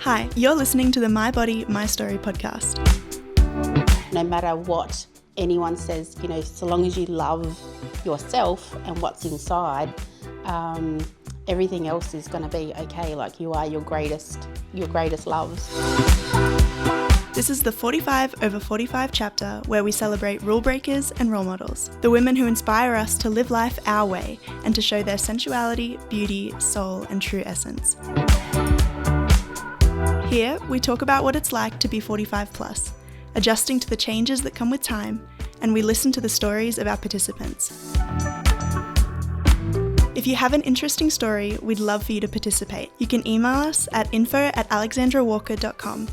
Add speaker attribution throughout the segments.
Speaker 1: Hi, you're listening to the My Body, My Story podcast.
Speaker 2: No matter what anyone says, so long as you love yourself and what's inside, everything else is going to be okay. Like, you are your greatest loves.
Speaker 1: This is the 45 over 45 chapter where we celebrate rule breakers and role models, the women who inspire us to live life our way and to show their sensuality, beauty, soul, and true essence. Here, we talk about what it's like to be 45 plus, adjusting to the changes that come with time, and we listen to the stories of our participants. If you have an interesting story, we'd love for you to participate. You can email us at info@alexandrawalker.com.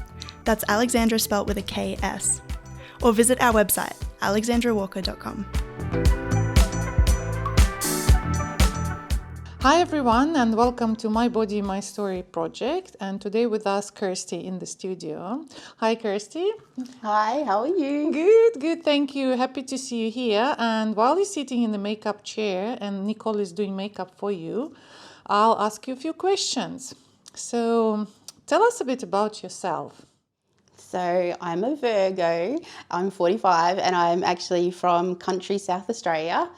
Speaker 1: That's Alexandra spelt with a K-S. Or visit our website, alexandrawalker.com.
Speaker 3: Hi everyone, and welcome to My Body, My Story project. And today with us, Kirsty in the studio. Hi Kirsty.
Speaker 2: Hi, how are you?
Speaker 3: Good, thank you. Happy to see you here. And while you're sitting in the makeup chair and Nicole is doing makeup for you, I'll ask you a few questions. So tell us a bit about yourself.
Speaker 2: So I'm a Virgo, I'm 45 and I'm actually from country South Australia.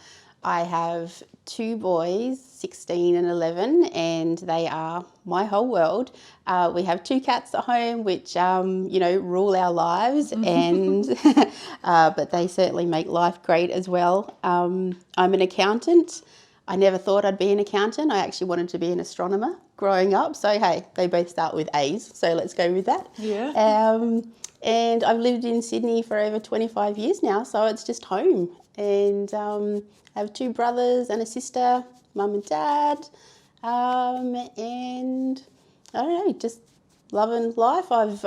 Speaker 2: I have two boys, 16 and 11, and they are my whole world. We have two cats at home which, rule our lives, and but they certainly make life great as well. I'm an accountant. I never thought I'd be an accountant. I actually wanted to be an astronomer growing up. So, hey, they both start with A's, so let's go with that.
Speaker 3: Yeah.
Speaker 2: And I've lived in Sydney for over 25 years now, so it's just home. And I have two brothers and a sister, mum and dad, and I don't know, just loving life. I've,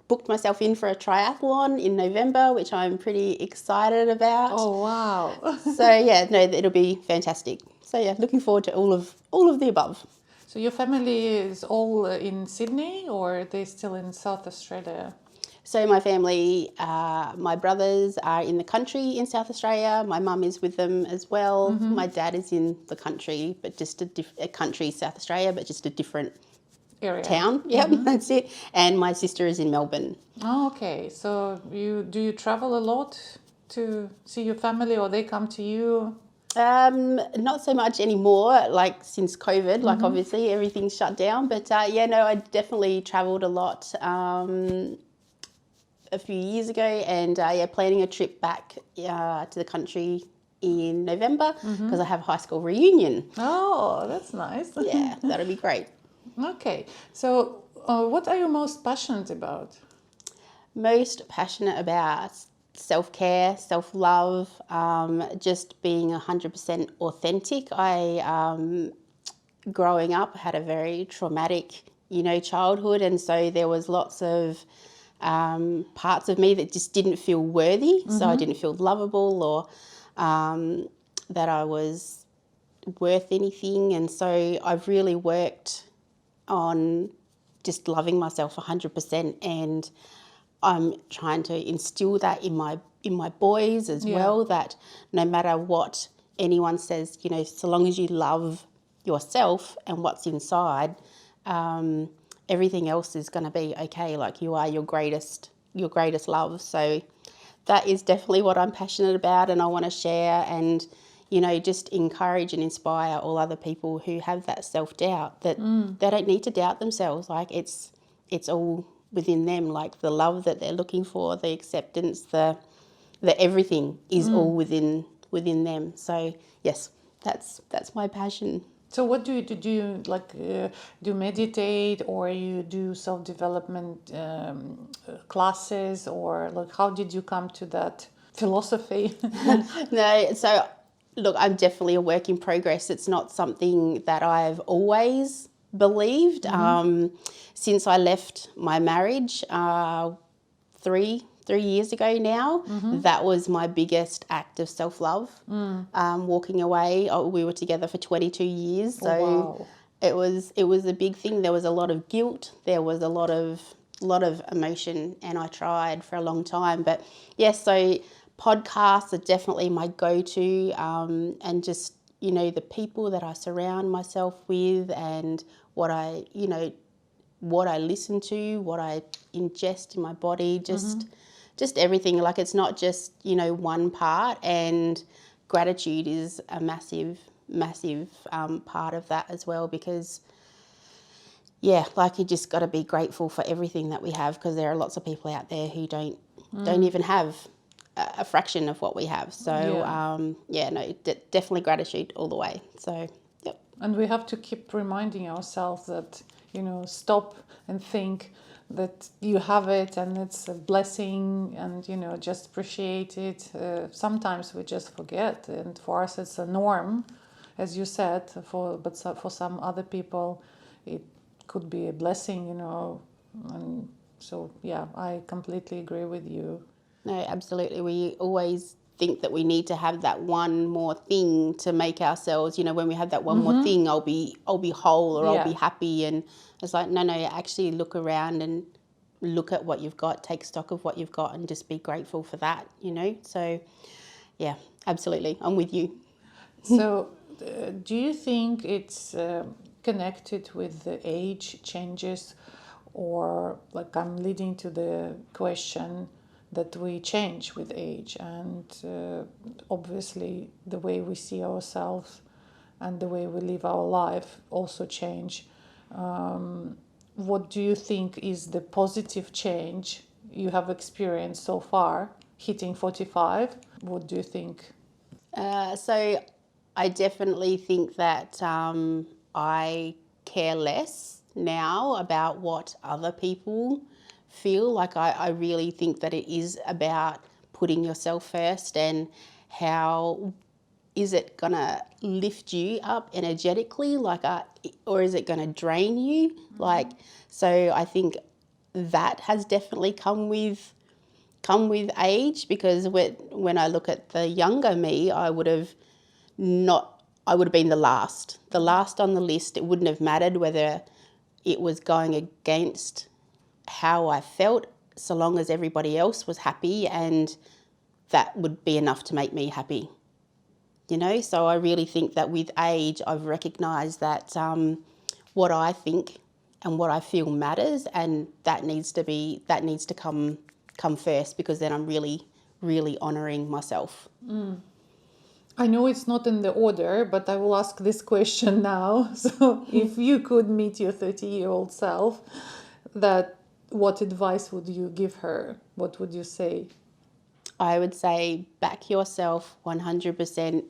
Speaker 2: booked myself in for a triathlon in November, which I'm pretty excited about.
Speaker 3: Oh, wow.
Speaker 2: So, it'll be fantastic. So, looking forward to all of the above.
Speaker 3: So your family is all in Sydney, or are they still in South Australia?
Speaker 2: So my family, my brothers are in the country in South Australia. My mum is with them as well. Mm-hmm. My dad is in the country, but just a country, South Australia, but just a different
Speaker 3: area.
Speaker 2: Town. Yep, mm-hmm. That's it. And my sister is in Melbourne.
Speaker 3: Oh, okay. So do you travel a lot to see your family, or they come to you?
Speaker 2: Not so much anymore, like since COVID, like obviously everything's shut down. But I definitely travelled a lot a few years ago, and planning a trip back to the country in November because I have a high school reunion.
Speaker 3: Oh, that's nice.
Speaker 2: Yeah, that'll be great.
Speaker 3: Okay, so what are you most passionate about?
Speaker 2: Most passionate about self-care, self-love, just being 100% authentic. I, growing up, had a very traumatic, childhood, and so there was lots of parts of me that just didn't feel worthy. So I didn't feel lovable or that I was worth anything. And so I've really worked on just loving myself 100%, and I'm trying to instill that in my boys as well, that no matter what anyone says, so long as you love yourself and what's inside, everything else is going to be okay. Like, you are your greatest love. So that is definitely what I'm passionate about, and I want to share and, just encourage and inspire all other people who have that self-doubt, that they don't need to doubt themselves. Like, it's all within them, like the love that they're looking for, the acceptance, the everything is all within them. So yes, that's my passion.
Speaker 3: So what do you do? Do you do meditate, or you do self-development classes, or how did you come to that philosophy?
Speaker 2: No, so look, I'm definitely a work in progress. It's not something that I've always believed. Since I left my marriage 3 years ago now, that was my biggest act of self-love. Walking away. We were together for 22 years, so it was a big thing. There was a lot of guilt. There was a lot of emotion, and I tried for a long time. But yes, so podcasts are definitely my go-to, and just the people that I surround myself with, and what I what I listen to, what I ingest in my body, just everything. Like, it's not just, you know, one part, and gratitude is a massive part of that as well, because yeah, like, you just got to be grateful for everything that we have, because there are lots of people out there who don't even have a fraction of what we have. So definitely gratitude all the way. So yep.
Speaker 3: And we have to keep reminding ourselves that, you know, stop and think that you have it and it's a blessing, and, you know, just appreciate it. Sometimes we just forget, and for us it's a norm, as you said, but for some other people it could be a blessing, you know. And so yeah, I completely agree with you.
Speaker 2: No, absolutely. We always think that we need to have that one more thing to make ourselves, you know, when we have that one more thing, I'll be whole, or I'll be happy. And it's like, no, actually look around and look at what you've got, take stock of what you've got, and just be grateful for that, you know. So yeah, absolutely, I'm with you.
Speaker 3: So do you think it's connected with the age changes, or, like, I'm leading to the question that we change with age, and obviously the way we see ourselves and the way we live our life also change. What do you think is the positive change you have experienced so far, hitting 45? What do you think?
Speaker 2: So I definitely think that I care less now about what other people feel. Like, I really think that it is about putting yourself first, and how is it going to lift you up energetically, like, or is it going to drain you? Like, so I think that has definitely come with age, because when I look at the younger me, I would have been the last on the list. It wouldn't have mattered whether it was going against how I felt, so long as everybody else was happy, and that would be enough to make me happy, you know. So I really think that with age, I've recognised that what I think and what I feel matters, and that needs to come first, because then I'm really, really honouring myself.
Speaker 3: I know it's not in the order, but I will ask this question now. So if you could meet your 30-year-old self, what advice would you give her? What would you say?
Speaker 2: I would say, back yourself 100%.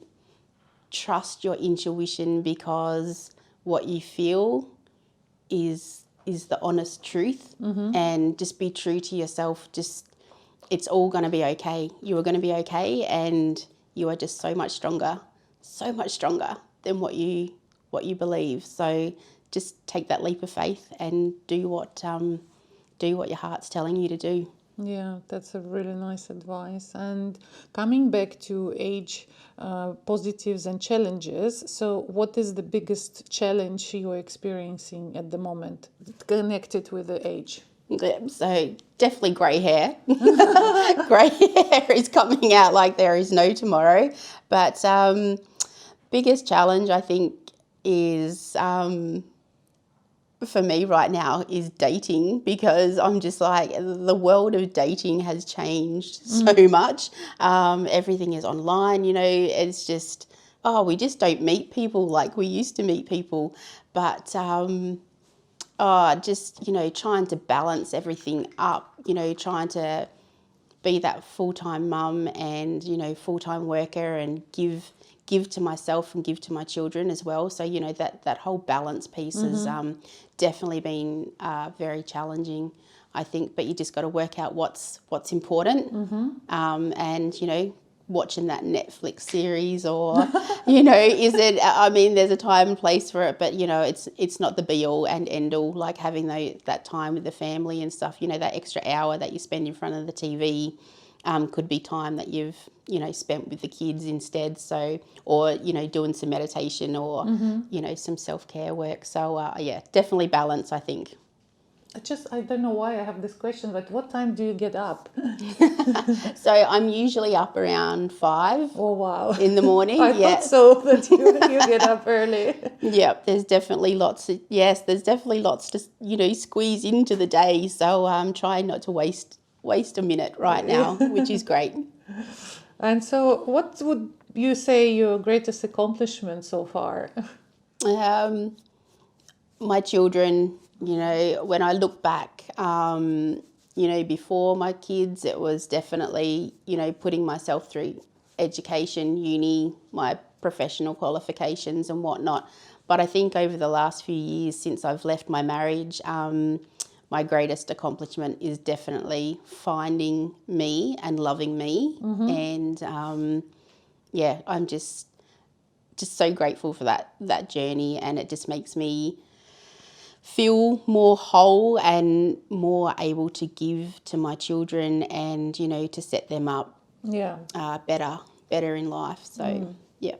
Speaker 2: Trust your intuition, because what you feel is the honest truth, and just be true to yourself. It's all going to be okay. You are going to be okay, and you are just so much stronger than what you believe. So just take that leap of faith and do what your heart's telling you to do.
Speaker 3: Yeah, that's a really nice advice. And coming back to age positives and challenges, so what is the biggest challenge you're experiencing at the moment connected with the age?
Speaker 2: Yeah, so definitely grey hair. Grey hair is coming out like there is no tomorrow. But biggest challenge, I think, is for me right now is dating, because I'm just like, the world of dating has changed so much. Everything is online, you know. It's just, we just don't meet people like we used to meet people. But just, you know, trying to balance everything up, you know, trying to be that full-time mum and, you know, full-time worker, and give to myself and give to my children as well. So, you know, that whole balance piece has definitely been very challenging, I think. But you just got to work out what's important, and, you know, watching that Netflix series, or you know, I mean, there's a time and place for it, but, you know, it's not the be all and end all. Like, having that time with the family and stuff, you know, that extra hour that you spend in front of the TV could be time that you've, you know, spent with the kids instead. So, or, you know, doing some meditation, or you know, some self-care work. So yeah, definitely balance, I think.
Speaker 3: I don't know why I have this question, but what time do you get up?
Speaker 2: So I'm usually up around 5
Speaker 3: Oh, wow.
Speaker 2: in the morning.
Speaker 3: I thought so, that you get up early.
Speaker 2: Yep, there's definitely lots to, squeeze into the day. So I'm trying not to waste a minute right now, which is great.
Speaker 3: And so what would you say your greatest accomplishment so far?
Speaker 2: My children, when I look back, before my kids, it was definitely, putting myself through education, uni, my professional qualifications and whatnot. But I think over the last few years since I've left my marriage, my greatest accomplishment is definitely finding me and loving me. And I'm just so grateful for that journey, and it just makes me feel more whole and more able to give to my children and, to set them up better in life. So, yeah.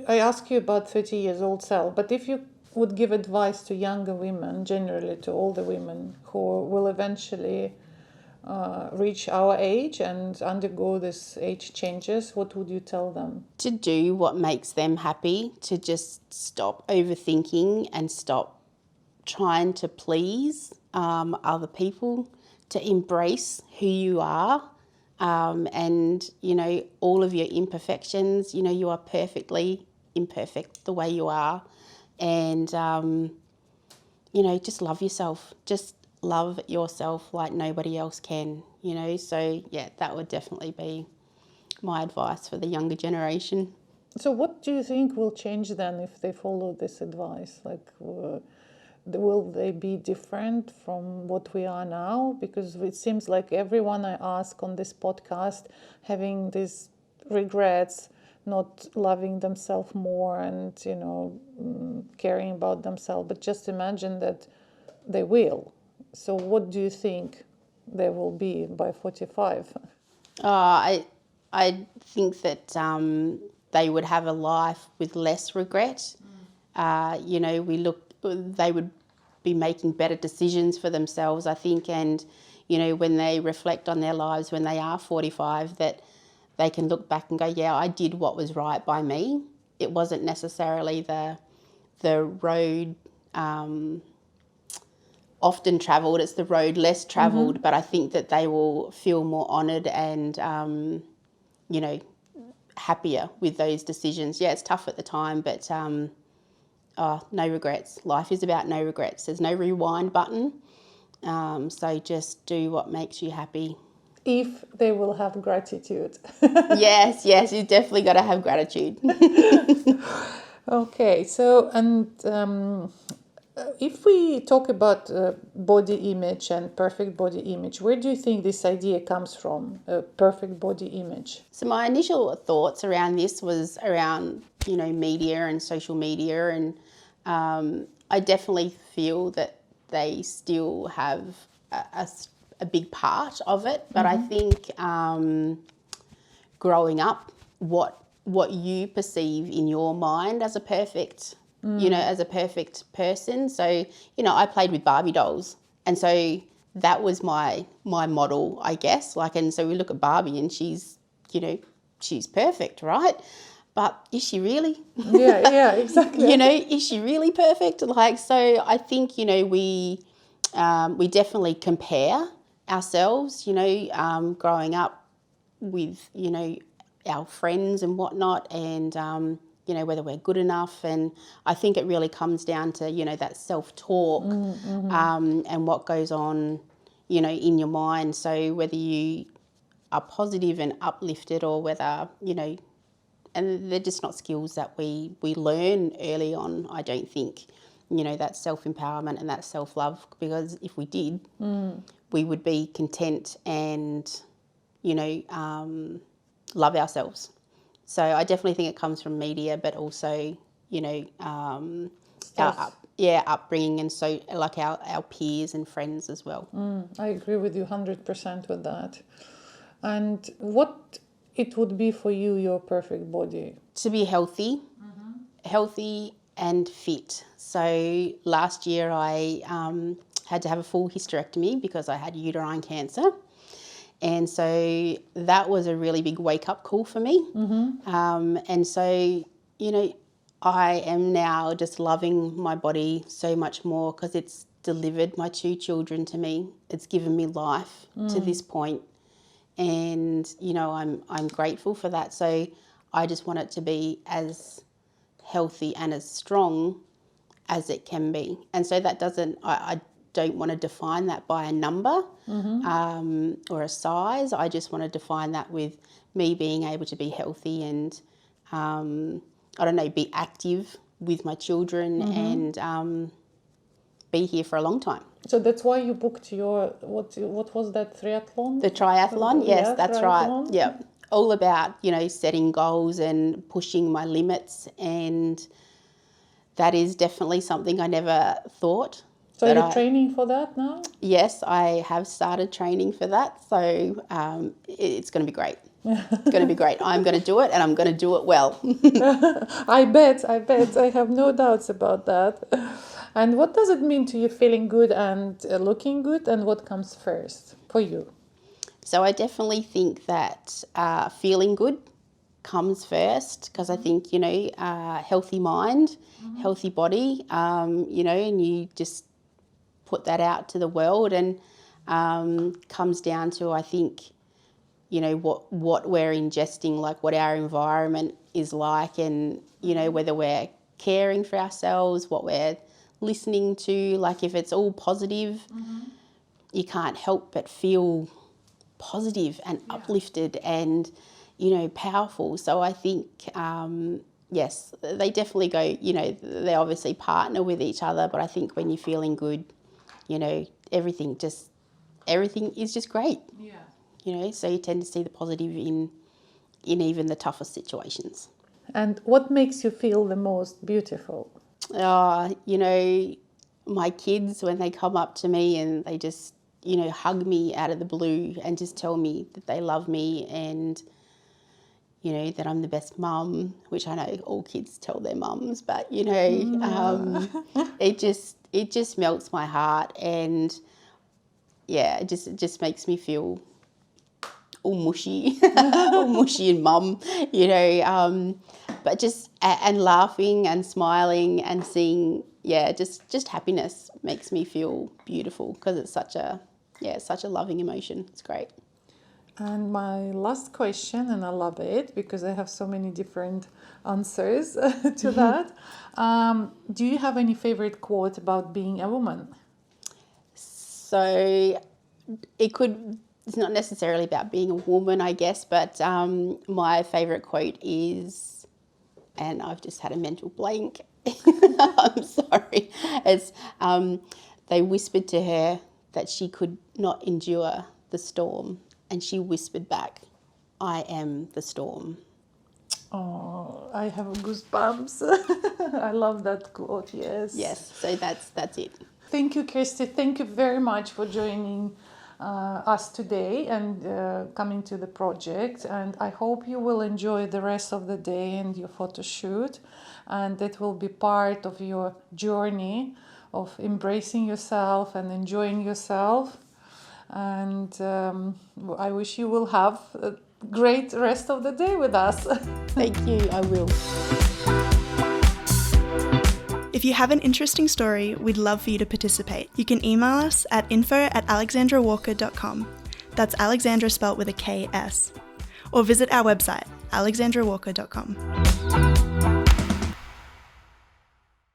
Speaker 3: I ask you about 30 years old self, but if you would give advice to younger women, generally to older women who will eventually reach our age and undergo this age changes, what would you tell them?
Speaker 2: To do what makes them happy, to just stop overthinking and stop trying to please other people, to embrace who you are, and, all of your imperfections. You are perfectly imperfect the way you are. And, just love yourself. Just love yourself like nobody else can, So, yeah, that would definitely be my advice for the younger generation.
Speaker 3: So what do you think will change then if they follow this advice? Will they be different from what we are now? Because it seems like everyone I ask on this podcast having these regrets, not loving themselves more and, caring about themselves. But just imagine that they will. So what do you think they will be by 45?
Speaker 2: I think that they would have a life with less regret. They would be making better decisions for themselves, I think, and, when they reflect on their lives when they are 45, that they can look back and go, yeah, I did what was right by me. It wasn't necessarily the road often travelled, it's the road less travelled, but I think that they will feel more honoured and, happier with those decisions. Yeah, it's tough at the time, but no regrets. Life is about no regrets. There's no rewind button. So just do what makes you happy.
Speaker 3: If they will have gratitude.
Speaker 2: Yes, you definitely got to have gratitude.
Speaker 3: Okay, so, and if we talk about body image and perfect body image, where do you think this idea comes from, perfect body image?
Speaker 2: So my initial thoughts around this was around, media and social media, and I definitely feel that they still have a big part of it. But I think growing up, what you perceive in your mind as a perfect, as a perfect person. So, I played with Barbie dolls, and so that was my model, I guess. And so we look at Barbie and she's perfect, right? But is she really?
Speaker 3: Yeah, exactly.
Speaker 2: Is she really perfect? So I think, we definitely compare ourselves, growing up with, our friends and whatnot, and, whether we're good enough. And I think it really comes down to, that self-talk and what goes on, in your mind. So whether you are positive and uplifted, or whether, and they're just not skills that we learn early on, I don't think, that self-empowerment and that self-love, because if we did, we would be content and, love ourselves. So I definitely think it comes from media, but also, our upbringing, and so like our peers and friends as well.
Speaker 3: I agree with you 100% with that. And what it would be for you, your perfect body?
Speaker 2: To be healthy and fit. So last year I had to have a full hysterectomy because I had uterine cancer. And so that was a really big wake-up call for me. And so, I am now just loving my body so much more because it's delivered my 2 children to me. It's given me life to this point. And, I'm grateful for that. So I just want it to be as healthy and as strong as it can be. And so that doesn't, I don't want to define that by a number or a size. I just want to define that with me being able to be healthy and, be active with my children and be here for a long time.
Speaker 3: So that's why you booked your, what was that, triathlon?
Speaker 2: The triathlon, yes,
Speaker 3: yeah,
Speaker 2: that's
Speaker 3: triathlon.
Speaker 2: right. Yeah, all about, setting goals and pushing my limits, and that is definitely something I never thought.
Speaker 3: So you're training for that now?
Speaker 2: Yes, I have started training for that, so it's going to be great. It's going to be great. I'm going to do it, and I'm going to do it well.
Speaker 3: I bet. I have no doubts about that. And what does it mean to you feeling good and looking good, and what comes first for you?
Speaker 2: So I definitely think that feeling good comes first, because I think, healthy mind, healthy body, and you just put that out to the world, and comes down to, I think, what we're ingesting, like what our environment is like, and, whether we're caring for ourselves, what we're listening to. Like if it's all positive, you can't help but feel positive and uplifted and, powerful. So I think, yes, they definitely go, they obviously partner with each other, but I think when you're feeling good, everything is just great. Yeah. So you tend to see the positive in even the toughest situations.
Speaker 3: And what makes you feel the most beautiful?
Speaker 2: My kids, when they come up to me and they just, hug me out of the blue and just tell me that they love me and, that I'm the best mum, which I know all kids tell their mums, but, it just melts my heart, and, yeah, it just makes me feel all mushy, all mushy and mum, but just, and laughing and smiling and seeing, just happiness makes me feel beautiful, because it's such a loving emotion. It's great.
Speaker 3: And my last question, and I love it because I have so many different answers to that. Do you have any favorite quote about being a woman?
Speaker 2: So it's not necessarily about being a woman, I guess, but my favourite quote is, and I've just had a mental blank, I'm sorry, it's, they whispered to her that she could not endure the storm, and she whispered back, "I am the storm."
Speaker 3: Oh, I have goosebumps. I love that quote, yes.
Speaker 2: Yes, so that's it.
Speaker 3: Thank you, Kirsty. Thank you very much for joining us today and coming to the project. And I hope you will enjoy the rest of the day and your photo shoot. And that will be part of your journey of embracing yourself and enjoying yourself. And I wish you will have a great rest of the day with us.
Speaker 2: Thank you, I will.
Speaker 1: If you have an interesting story, we'd love for you to participate. You can email us at info@alexandrawalker.com. That's Alexandra spelt with a KS. Or visit our website, alexandrawalker.com.